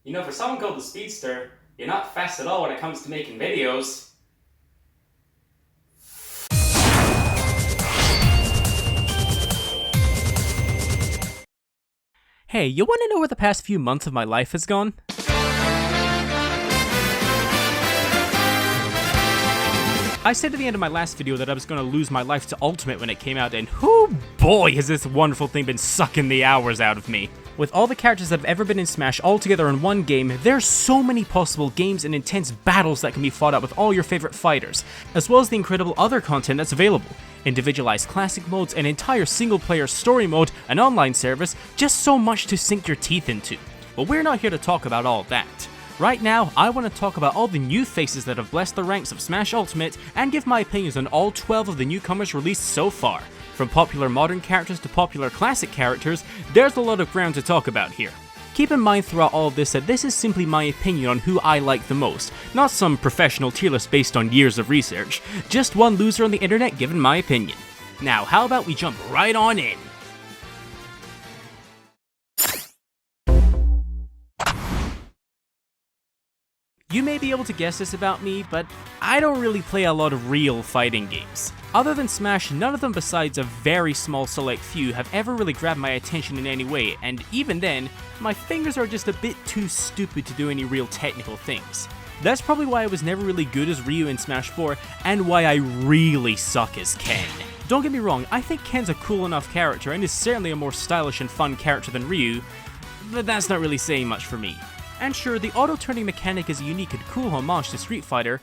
You know, for someone called the Speedster, you're not fast at all when it comes to making videos. Hey, you want to know where the past few months of my life has gone? I said at the end of my last video that I was going to lose my life to Ultimate when it came out, and whoo boy has this wonderful thing been sucking the hours out of me. With all the characters that have ever been in Smash all together in one game, there's so many possible games and intense battles that can be fought out with all your favorite fighters, as well as the incredible other content that's available. Individualized classic modes, an entire single-player story mode, an online service, just so much to sink your teeth into. But we're not here to talk about all that. Right now, I want to talk about all the new faces that have blessed the ranks of Smash Ultimate and give my opinions on all 12 of the newcomers released so far. From popular modern characters to popular classic characters, there's a lot of ground to talk about here. Keep in mind throughout all of this that this is simply my opinion on who I like the most, not some professional tier list based on years of research, just one loser on the internet giving my opinion. Now, how about we jump right on in? You may be able to guess this about me, but I don't really play a lot of real fighting games. Other than Smash, none of them besides a very small select few have ever really grabbed my attention in any way, and even then, my fingers are just a bit too stupid to do any real technical things. That's probably why I was never really good as Ryu in Smash 4, and why I really suck as Ken. Don't get me wrong, I think Ken's a cool enough character and is certainly a more stylish and fun character than Ryu, but that's not really saying much for me. And sure, the auto-turning mechanic is a unique and cool homage to Street Fighter,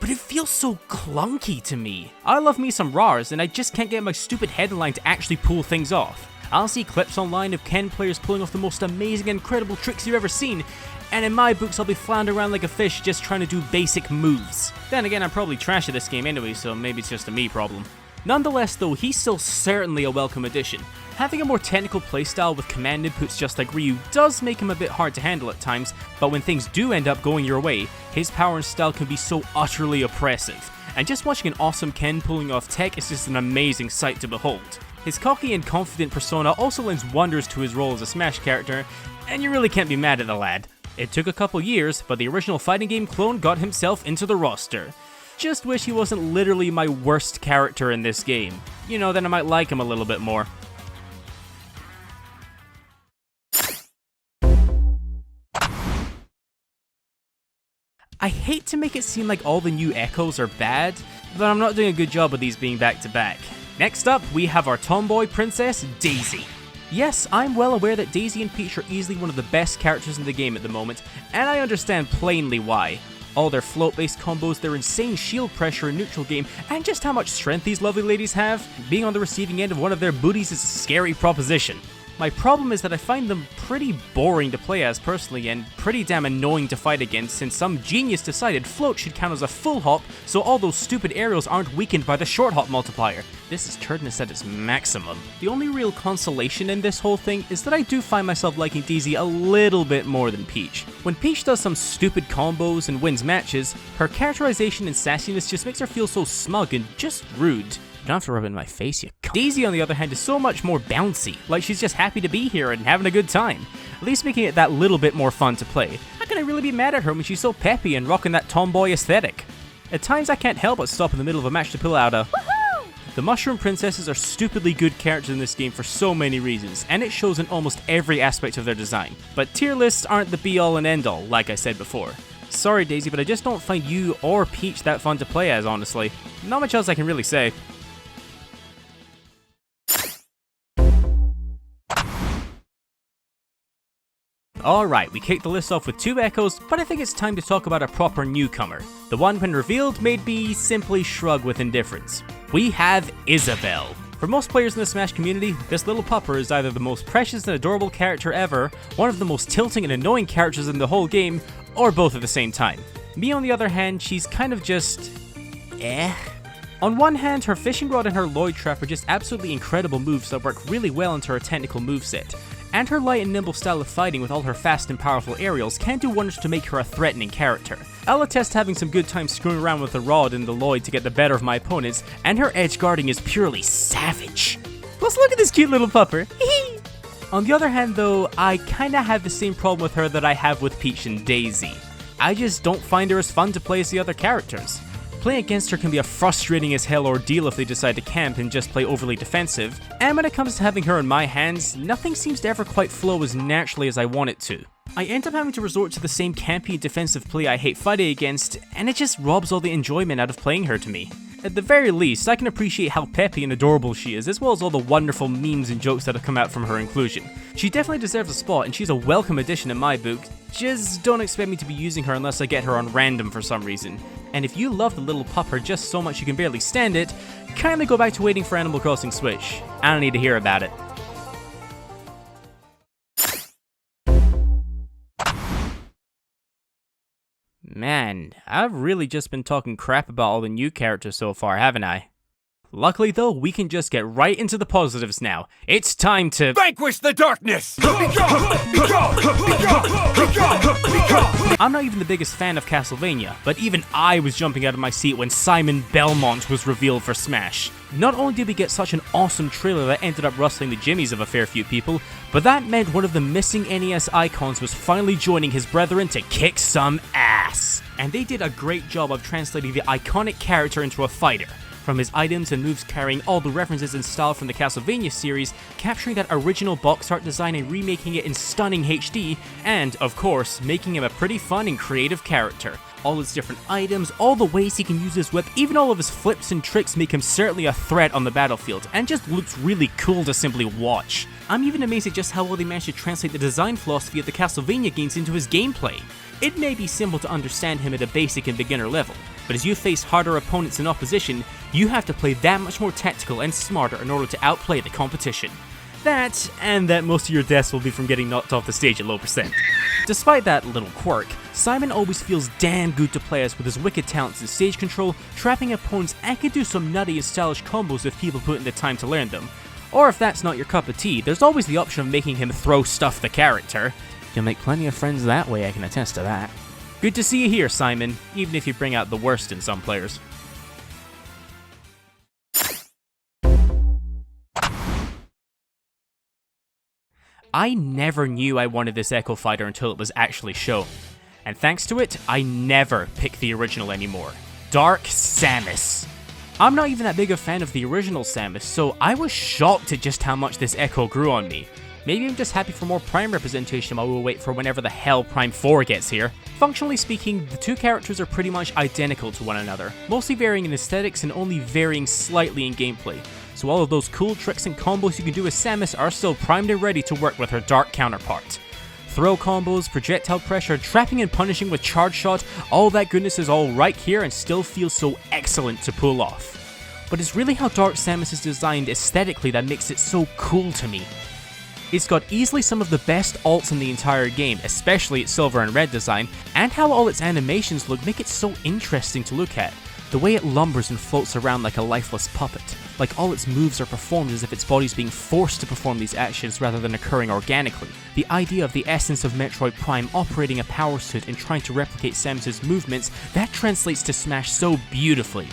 but it feels so clunky to me. I love me some RARs, and I just can't get my stupid headline to actually pull things off. I'll see clips online of Ken players pulling off the most amazing and incredible tricks you've ever seen, and in my books I'll be floundering around like a fish just trying to do basic moves. Then again, I'm probably trash at this game anyway, so maybe it's just a me problem. Nonetheless though, he's still certainly a welcome addition. Having a more technical playstyle with command inputs just like Ryu does make him a bit hard to handle at times, but when things do end up going your way, his power and style can be so utterly oppressive. And just watching an awesome Ken pulling off tech is just an amazing sight to behold. His cocky and confident persona also lends wonders to his role as a Smash character, and you really can't be mad at the lad. It took a couple years, but the original fighting game clone got himself into the roster. Just wish he wasn't literally my worst character in this game. You know, then I might like him a little bit more. I hate to make it seem like all the new Echoes are bad, but I'm not doing a good job of these being back to back. Next up, we have our tomboy princess, Daisy. Yes, I'm well aware that Daisy and Peach are easily one of the best characters in the game at the moment, and I understand plainly why. All their float-based combos, their insane shield pressure and neutral game, and just how much strength these lovely ladies have, being on the receiving end of one of their booties is a scary proposition. My problem is that I find them pretty boring to play as personally, and pretty damn annoying to fight against since some genius decided float should count as a full hop so all those stupid aerials aren't weakened by the short hop multiplier. This is turdness at its maximum. The only real consolation in this whole thing is that I do find myself liking Daisy a little bit more than Peach. When Peach does some stupid combos and wins matches, her characterization and sassiness just makes her feel so smug and just rude. You don't have to rub it in my face, you cunt. Daisy, on the other hand, is so much more bouncy, like she's just happy to be here and having a good time, at least making it that little bit more fun to play. How can I really be mad at her when she's so peppy and rocking that tomboy aesthetic? At times I can't help but stop in the middle of a match to pull out a woohoo! The Mushroom Princesses are stupidly good characters in this game for so many reasons, and it shows in almost every aspect of their design. But tier lists aren't the be-all and end-all, like I said before. Sorry Daisy, but I just don't find you or Peach that fun to play as, honestly. Not much else I can really say. Alright, we kicked the list off with two Echoes, but I think it's time to talk about a proper newcomer. The one when revealed made me simply shrug with indifference. We have Isabelle. For most players in the Smash community, this little pupper is either the most precious and adorable character ever, one of the most tilting and annoying characters in the whole game, or both at the same time. Me on the other hand, she's kind of just... On one hand, her fishing rod and her Lloyd trap are just absolutely incredible moves that work really well into her technical moveset. And her light and nimble style of fighting with all her fast and powerful aerials can do wonders to make her a threatening character. I'll attest having some good time screwing around with the rod and the Lloyd to get the better of my opponents, and her edge guarding is purely savage. Plus look at this cute little pupper. On the other hand though, I kinda have the same problem with her that I have with Peach and Daisy. I just don't find her as fun to play as the other characters. Playing against her can be a frustrating as hell ordeal if they decide to camp and just play overly defensive, and when it comes to having her in my hands, nothing seems to ever quite flow as naturally as I want it to. I end up having to resort to the same campy and defensive play I hate fighting against, and it just robs all the enjoyment out of playing her to me. At the very least, I can appreciate how peppy and adorable she is, as well as all the wonderful memes and jokes that have come out from her inclusion. She definitely deserves a spot, and she's a welcome addition in my book, just don't expect me to be using her unless I get her on random for some reason. And if you love the little pupper just so much you can barely stand it, kindly go back to waiting for Animal Crossing Switch. I don't need to hear about it. Man, I've really just been talking crap about all the new characters so far, haven't I? Luckily though, we can just get right into the positives now. It's time to vanquish the darkness! I'm not even the biggest fan of Castlevania, but even I was jumping out of my seat when Simon Belmont was revealed for Smash. Not only did we get such an awesome trailer that ended up rustling the jimmies of a fair few people, but that meant one of the missing NES icons was finally joining his brethren to kick some ass. And they did a great job of translating the iconic character into a fighter. From his items and moves carrying all the references and style from the Castlevania series, capturing that original box art design and remaking it in stunning HD, and, of course, making him a pretty fun and creative character. All his different items, all the ways he can use his whip, even all of his flips and tricks make him certainly a threat on the battlefield, and just looks really cool to simply watch. I'm even amazed at just how well they managed to translate the design philosophy of the Castlevania games into his gameplay. It may be simple to understand him at a basic and beginner level, but as you face harder opponents in opposition, you have to play that much more tactical and smarter in order to outplay the competition. That, and that most of your deaths will be from getting knocked off the stage at low percent. Despite that little quirk, Simon always feels damn good to play as with his wicked talents in stage control, trapping opponents, and can do some nutty and stylish combos if people put in the time to learn them. Or if that's not your cup of tea, there's always the option of making him throw stuff the character. You'll make plenty of friends that way, I can attest to that. Good to see you here, Simon, even if you bring out the worst in some players. I never knew I wanted this Echo Fighter until it was actually shown. And thanks to it, I never pick the original anymore. Dark Samus. I'm not even that big a fan of the original Samus, so I was shocked at just how much this Echo grew on me. Maybe I'm just happy for more Prime representation while we'll wait for whenever the hell Prime 4 gets here. Functionally speaking, the two characters are pretty much identical to one another, mostly varying in aesthetics and only varying slightly in gameplay. So all of those cool tricks and combos you can do with Samus are still primed and ready to work with her dark counterpart. Throw combos, projectile pressure, trapping and punishing with charge shot, all that goodness is all right here and still feels so excellent to pull off. But it's really how Dark Samus is designed aesthetically that makes it so cool to me. It's got easily some of the best alts in the entire game, especially its silver and red design, and how all its animations look make it so interesting to look at. The way it lumbers and floats around like a lifeless puppet, like all its moves are performed as if its body's being forced to perform these actions rather than occurring organically. The idea of the essence of Metroid Prime operating a power suit and trying to replicate Samus' movements, that translates to Smash so beautifully.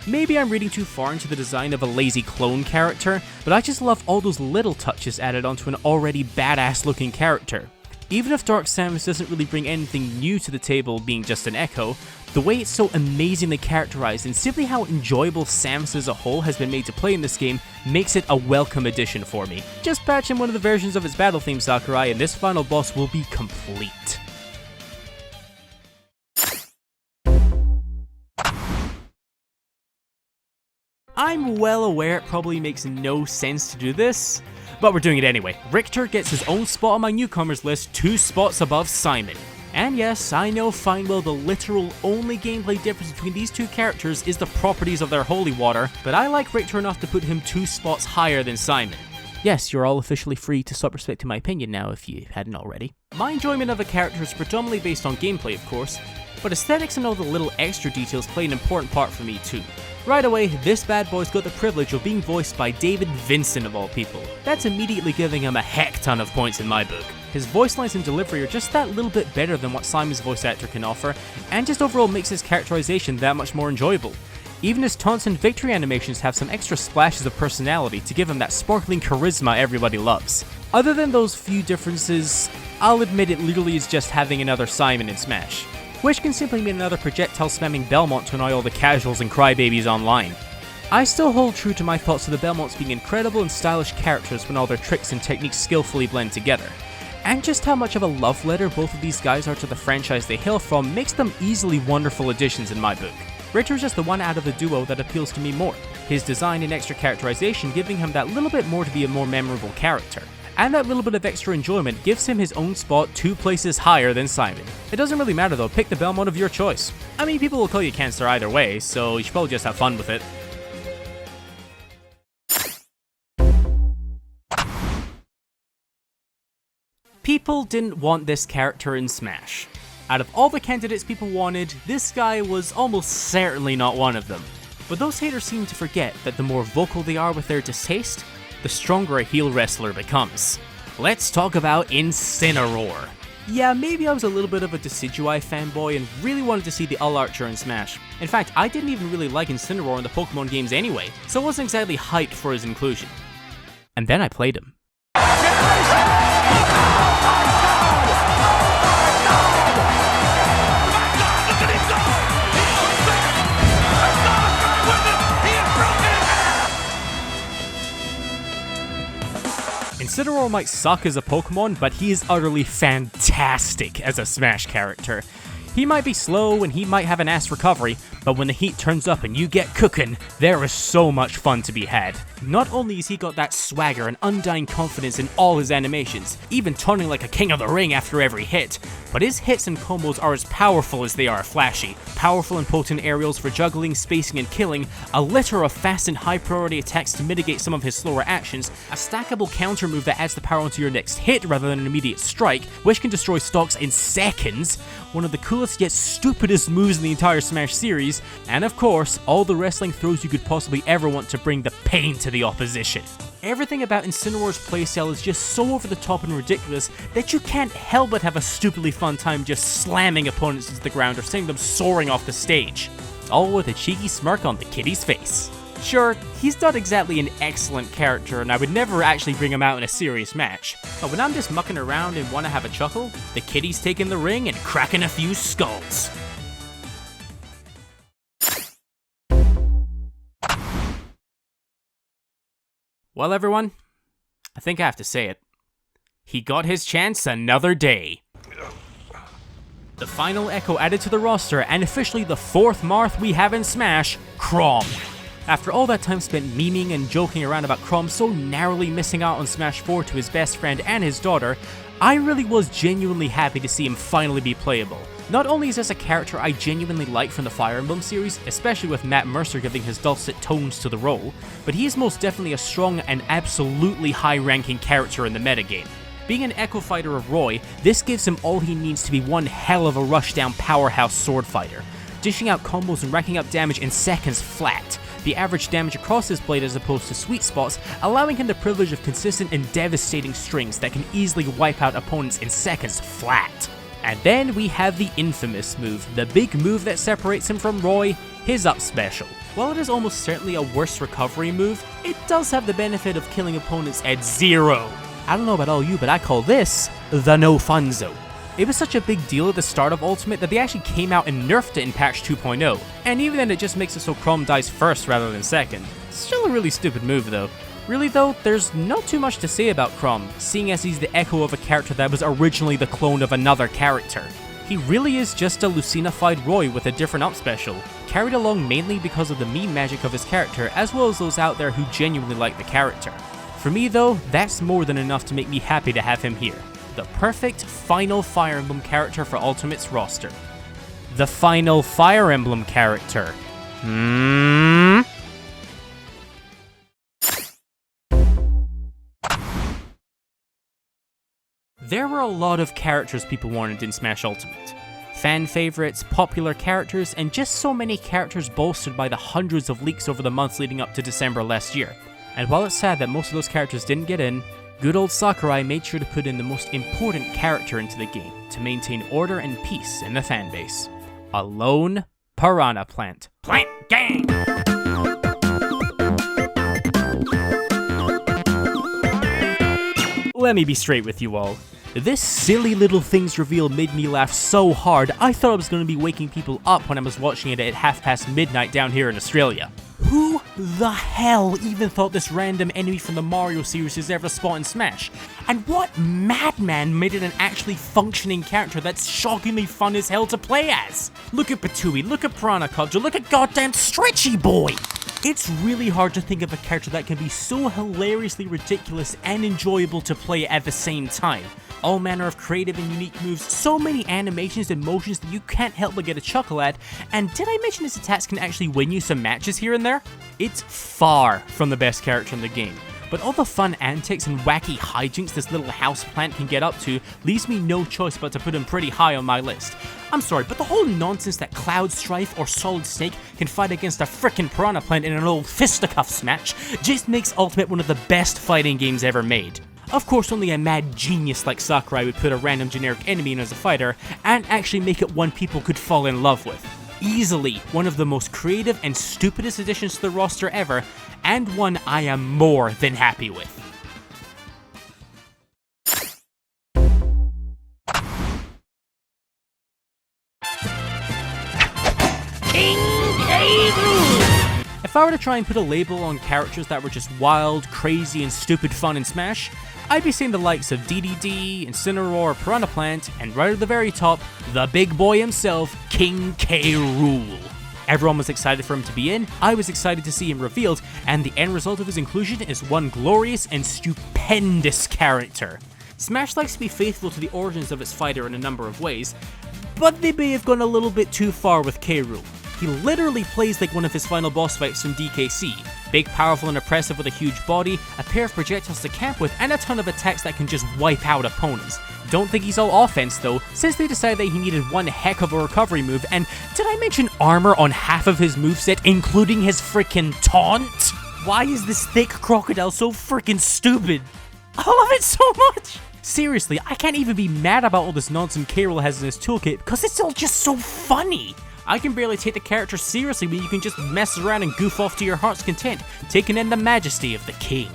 Maybe I'm reading too far into the design of a lazy clone character, but I just love all those little touches added onto an already badass looking character. Even if Dark Samus doesn't really bring anything new to the table being just an echo, the way it's so amazingly characterized and simply how enjoyable Samus as a whole has been made to play in this game makes it a welcome addition for me. Just patch in one of the versions of its battle theme, Sakurai, and this final boss will be complete. I'm well aware it probably makes no sense to do this, but we're doing it anyway. Richter gets his own spot on my Newcomers list, 2 spots above Simon. And yes, I know fine well the literal only gameplay difference between these two characters is the properties of their holy water, but I like Richter enough to put him 2 spots higher than Simon. Yes, you're all officially free to stop respecting my opinion now if you hadn't already. My enjoyment of a character is predominantly based on gameplay, of course, but aesthetics and all the little extra details play an important part for me too. Right away, this bad boy's got the privilege of being voiced by David Vincent of all people. That's immediately giving him a heck ton of points in my book. His voice lines and delivery are just that little bit better than what Simon's voice actor can offer, and just overall makes his characterization that much more enjoyable. Even his taunts and victory animations have some extra splashes of personality to give him that sparkling charisma everybody loves. Other than those few differences, I'll admit it literally is just having another Simon in Smash, which can simply mean another projectile spamming Belmont to annoy all the casuals and crybabies online. I still hold true to my thoughts of the Belmonts being incredible and stylish characters when all their tricks and techniques skillfully blend together. And just how much of a love letter both of these guys are to the franchise they hail from makes them easily wonderful additions in my book. Richter is just the one out of the duo that appeals to me more, his design and extra characterization giving him that little bit more to be a more memorable character. And that little bit of extra enjoyment gives him his own spot 2 places higher than Simon. It doesn't really matter though, pick the Belmont of your choice. I mean, people will call you Cancer either way, so you should probably just have fun with it. People didn't want this character in Smash. Out of all the candidates people wanted, this guy was almost certainly not one of them. But those haters seem to forget that the more vocal they are with their distaste, the stronger a heel wrestler becomes. Let's talk about INCINEROAR. Yeah, maybe I was a little bit of a Decidueye fanboy and really wanted to see the Archer in Smash. In fact, I didn't even really like INCINEROAR in the Pokemon games anyway, so I wasn't exactly hyped for his inclusion. And then I played him. INCINEROAR might suck as a Pokemon, but he is utterly fantastic as a Smash character. He might be slow and he might have an ass recovery, but when the heat turns up and you get cooking, there is so much fun to be had. Not only has he got that swagger and undying confidence in all his animations, even taunting like a king of the ring after every hit, but his hits and combos are as powerful as they are flashy. Powerful and potent aerials for juggling, spacing and killing, a litter of fast and high priority attacks to mitigate some of his slower actions, a stackable counter move that adds the power onto your next hit rather than an immediate strike, which can destroy stocks in seconds, one of the coolest yet stupidest moves in the entire Smash series, and of course, all the wrestling throws you could possibly ever want to bring the pain to the opposition. Everything about INCINEROAR's playstyle is just so over the top and ridiculous that you can't help but have a stupidly fun time just slamming opponents into the ground or sending them soaring off the stage. All with a cheeky smirk on the kiddie's face. Sure, he's not exactly an excellent character and I would never actually bring him out in a serious match, but when I'm just mucking around and want to have a chuckle, the kiddie's taking the ring and cracking a few skulls. Well everyone, I think I have to say it. He got his chance another day. The final Echo added to the roster and officially the 4th Marth we have in Smash, CHROM. After all that time spent memeing and joking around about CHROM so narrowly missing out on Smash 4 to his best friend and his daughter, I really was genuinely happy to see him finally be playable. Not only is this a character I genuinely like from the Fire Emblem series, especially with Matt Mercer giving his dulcet tones to the role, but he is most definitely a strong and absolutely high-ranking character in the metagame. Being an Echo fighter of Roy, this gives him all he needs to be one hell of a rushdown powerhouse sword fighter, dishing out combos and racking up damage in seconds flat, the average damage across his blade as opposed to sweet spots, allowing him the privilege of consistent and devastating strings that can easily wipe out opponents in seconds flat. And then we have the infamous move, the big move that separates him from Roy, his up special. While it is almost certainly a worse recovery move, it does have the benefit of killing opponents at 0. I don't know about all you, but I call this the no fun zone. It was such a big deal at the start of Ultimate that they actually came out and nerfed it in patch 2.0, and even then it just makes it so CHROM dies first rather than second. Still a really stupid move though. Really though, there's not too much to say about CHROM, seeing as he's the echo of a character that was originally the clone of another character. He really is just a Lucina-fied Roy with a different up special, carried along mainly because of the meme magic of his character as well as those out there who genuinely like the character. For me though, that's more than enough to make me happy to have him here. The perfect final Fire Emblem character for Ultimate's roster. The final Fire Emblem character. There were a lot of characters people wanted in Smash Ultimate. Fan favorites, popular characters, and just so many characters bolstered by the hundreds of leaks over the months leading up to December last year. And while it's sad that most of those characters didn't get in, good old Sakurai made sure to put in the most important character into the game to maintain order and peace in the fanbase. A lone Piranha Plant. Plant Gang! let me be straight with you all. This silly little things reveal made me laugh so hard, I thought I was going to be waking people up when I was watching it at midnight down here in Australia. Who the hell even thought this random enemy from the Mario series is ever spawned in Smash? And what madman made it an actually functioning character that's shockingly fun as hell to play as? Look at Batui, look at Piranha, look at goddamn Stretchy Boy! It's really hard to think of a character that can be so hilariously ridiculous and enjoyable to play at the same time. All manner of creative and unique moves, so many animations and motions that you can't help but get a chuckle at, and did I mention his attacks can actually win you some matches here and there? It's far from the best character in the game, but all the fun antics and wacky hijinks this little houseplant can get up to leaves me no choice but to put him pretty high on my list. I'm sorry, but the whole nonsense that Cloud Strife or Solid Snake can fight against a frickin' Piranha Plant in an old fisticuffs match just makes Ultimate one of the best fighting games ever made. Of course, only a mad genius like Sakurai would put a random generic enemy in as a fighter, and actually make it one people could fall in love with. Easily one of the most creative and stupidest additions to the roster ever, and one I am more than happy with. If I were to try and put a label on characters that were just wild, crazy, and stupid fun in Smash, I'd be saying the likes of DDD, Incineroar, Piranha Plant, and right at the very top, the big boy himself, King K. Rool. Everyone was excited for him to be in, I was excited to see him revealed, and the end result of his inclusion is one glorious and stupendous character. Smash likes to be faithful to the origins of its fighter in a number of ways, but they may have gone a little bit too far with K. Rool. He literally plays like one of his final boss fights from DKC. Big, powerful, and impressive with a huge body, a pair of projectiles to camp with, and a ton of attacks that can just wipe out opponents. Don't think he's all offense though, since they decided that he needed one heck of a recovery move, and did I mention armor on half of his moveset, including his frickin' taunt? Why is this thick crocodile so frickin' stupid? I love it so much! Seriously, I can't even be mad about all this nonsense K. Rool has in his toolkit, because it's all just so funny! I can barely take the character seriously when you can just mess around and goof off to your heart's content, taking in the majesty of the king.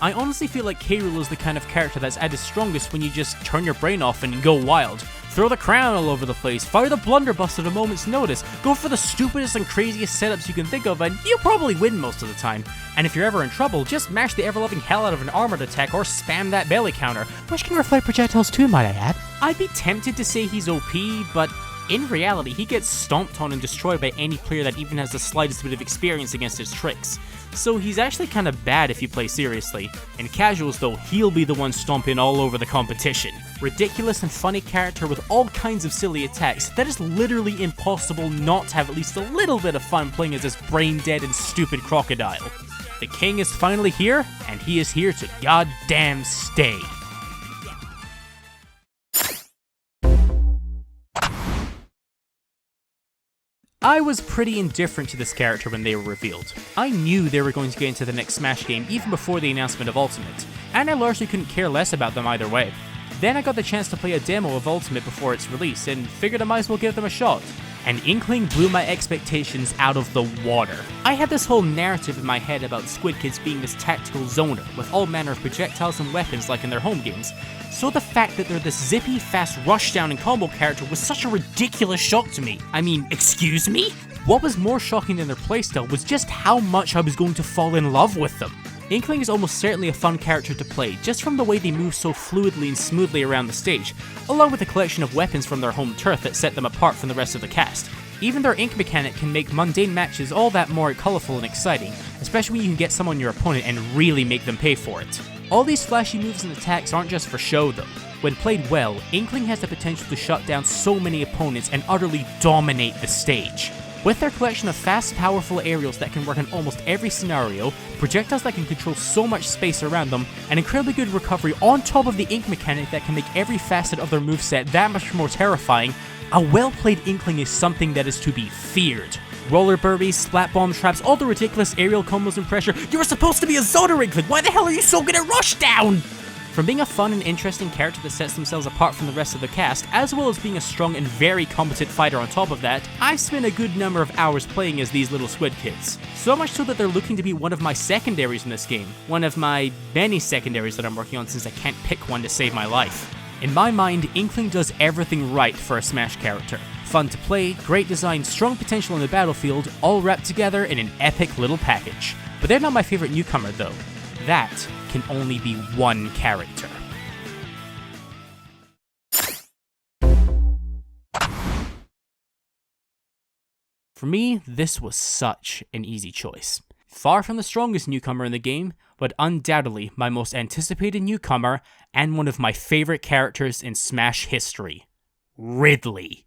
I honestly feel like K. Rool is the kind of character that's at its strongest when you just turn your brain off and go wild. Throw the crown all over the place, fire the blunderbuss at a moment's notice, go for the stupidest and craziest setups you can think of, and you'll probably win most of the time. And if you're ever in trouble, just mash the ever-loving hell out of an armored attack or spam that belly counter, which can reflect projectiles too, might I add. I'd be tempted to say he's OP, but in reality, he gets stomped on and destroyed by any player that even has the slightest bit of experience against his tricks. So he's actually kinda bad if you play seriously. In casuals though, he'll be the one stomping all over the competition. Ridiculous and funny character with all kinds of silly attacks that is literally impossible not to have at least a little bit of fun playing as this brain-dead and stupid crocodile. The king is finally here, and he is here to goddamn stay. I was pretty indifferent to this character when they were revealed. I knew they were going to get into the next Smash game even before the announcement of Ultimate, and I largely couldn't care less about them either way. Then I got the chance to play a demo of Ultimate before its release, and figured I might as well give them a shot. And Inkling blew my expectations out of the water. I had this whole narrative in my head about Squid Kids being this tactical zoner, with all manner of projectiles and weapons like in their home games, so the fact that they're this zippy, fast rushdown and combo character was such a ridiculous shock to me. I mean, excuse me? What was more shocking than their playstyle was just how much I was going to fall in love with them. Inkling is almost certainly a fun character to play, just from the way they move so fluidly and smoothly around the stage, along with a collection of weapons from their home turf that set them apart from the rest of the cast. Even their ink mechanic can make mundane matches all that more colourful and exciting, especially when you can get some on your opponent and really make them pay for it. All these flashy moves and attacks aren't just for show though. When played well, Inkling has the potential to shut down so many opponents and utterly dominate the stage. With their collection of fast, powerful aerials that can work in almost every scenario, projectiles that can control so much space around them, and incredibly good recovery on top of the ink mechanic that can make every facet of their moveset that much more terrifying, a well-played Inkling is something that is to be feared. Roller burpees, splat bomb traps, all the ridiculous aerial combos and pressure. You were supposed to be a Zoner Inkling! Why the hell are you so good at rushdown? From being a fun and interesting character that sets themselves apart from the rest of the cast, as well as being a strong and very competent fighter on top of that, I spent a good number of hours playing as these little squid kids. So much so that they're looking to be one of my secondaries in this game. One of my many secondaries that I'm working on since I can't pick one to save my life. In my mind, Inkling does everything right for a Smash character. Fun to play, great design, strong potential on the battlefield, all wrapped together in an epic little package. But they're not my favorite newcomer though. That can only be one character. For me, this was such an easy choice. Far from the strongest newcomer in the game, but undoubtedly my most anticipated newcomer and one of my favorite characters in Smash history. Ridley.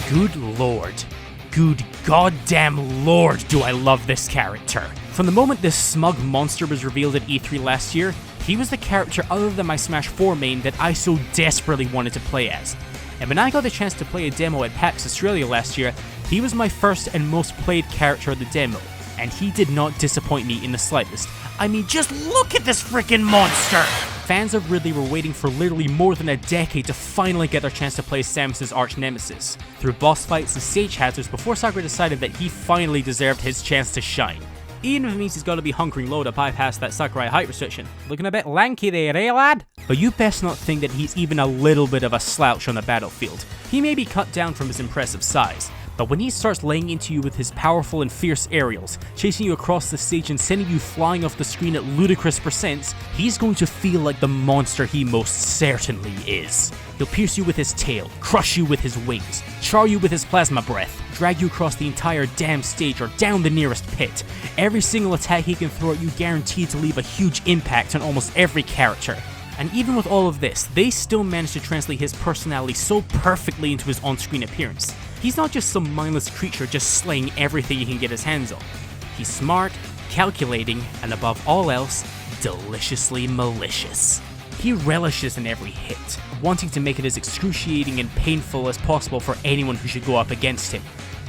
Good lord. Good goddamn lord do I love this character. From the moment this smug monster was revealed at E3 last year, he was the character other than my Smash 4 main that I so desperately wanted to play as. And when I got the chance to play a demo at PAX Australia last year, he was my first and most played character of the demo, and he did not disappoint me in the slightest. I mean, just look at this freaking monster! Fans of Ridley were waiting for literally more than a decade to finally get their chance to play Samus' arch nemesis, through boss fights and stage hazards before Sakura decided that he finally deserved his chance to shine. Even if it means he's got to be hunkering low to bypass that Sakurai height restriction. Looking a bit lanky there, eh lad? But you best not think that he's even a little bit of a slouch on the battlefield. He may be cut down from his impressive size, but when he starts laying into you with his powerful and fierce aerials, chasing you across the stage and sending you flying off the screen at ludicrous percents, he's going to feel like the monster he most certainly is. He'll pierce you with his tail, crush you with his wings, char you with his plasma breath, drag you across the entire damn stage or down the nearest pit. Every single attack he can throw at you guaranteed to leave a huge impact on almost every character. And even with all of this, they still managed to translate his personality so perfectly into his on-screen appearance. He's not just some mindless creature just slaying everything he can get his hands on. He's smart, calculating, and above all else, deliciously malicious. He relishes in every hit, wanting to make it as excruciating and painful as possible for anyone who should go up against him.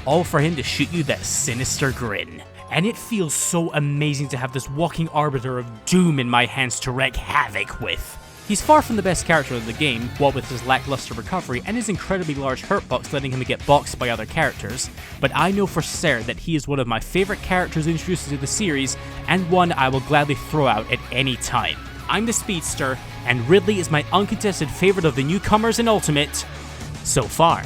All for him to shoot you that sinister grin. And it feels so amazing to have this walking arbiter of doom in my hands to wreak havoc with. He's far from the best character of the game, what with his lackluster recovery and his incredibly large hurtbox letting him get boxed by other characters, but I know for certain that he is one of my favorite characters introduced to the series, and one I will gladly throw out at any time. I'm the Speedster, and Ridley is my uncontested favorite of the newcomers in Ultimate so far.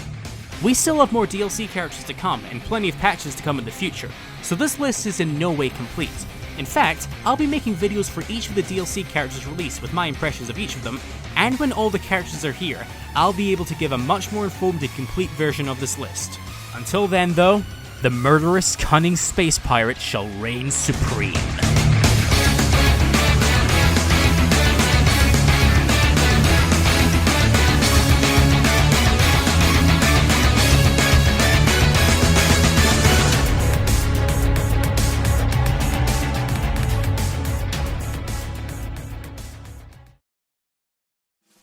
We still have more DLC characters to come, and plenty of patches to come in the future, so this list is in no way complete. In fact, I'll be making videos for each of the DLC characters released with my impressions of each of them, and when all the characters are here, I'll be able to give a much more informed and complete version of this list. Until then though, the murderous, cunning space pirate shall reign supreme.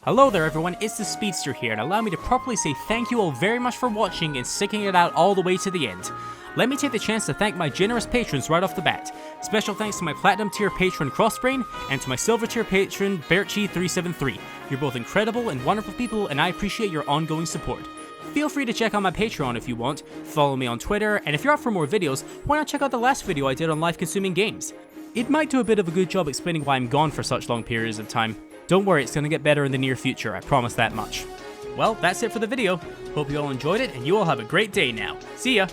Hello there everyone, it's the Speedster here, and allow me to properly say thank you all very much for watching and sticking it out all the way to the end. Let me take the chance to thank my generous patrons right off the bat. Special thanks to my Platinum tier patron Crossbrain, and to my Silver tier patron Berchi373. You're both incredible and wonderful people, and I appreciate your ongoing support. Feel free to check out my Patreon if you want, follow me on Twitter, and if you're up for more videos, why not check out the last video I did on life-consuming games. It might do a bit of a good job explaining why I'm gone for such long periods of time. Don't worry, it's gonna get better in the near future, I promise that much. Well, that's it for the video. Hope you all enjoyed it, and you all have a great day now. See ya!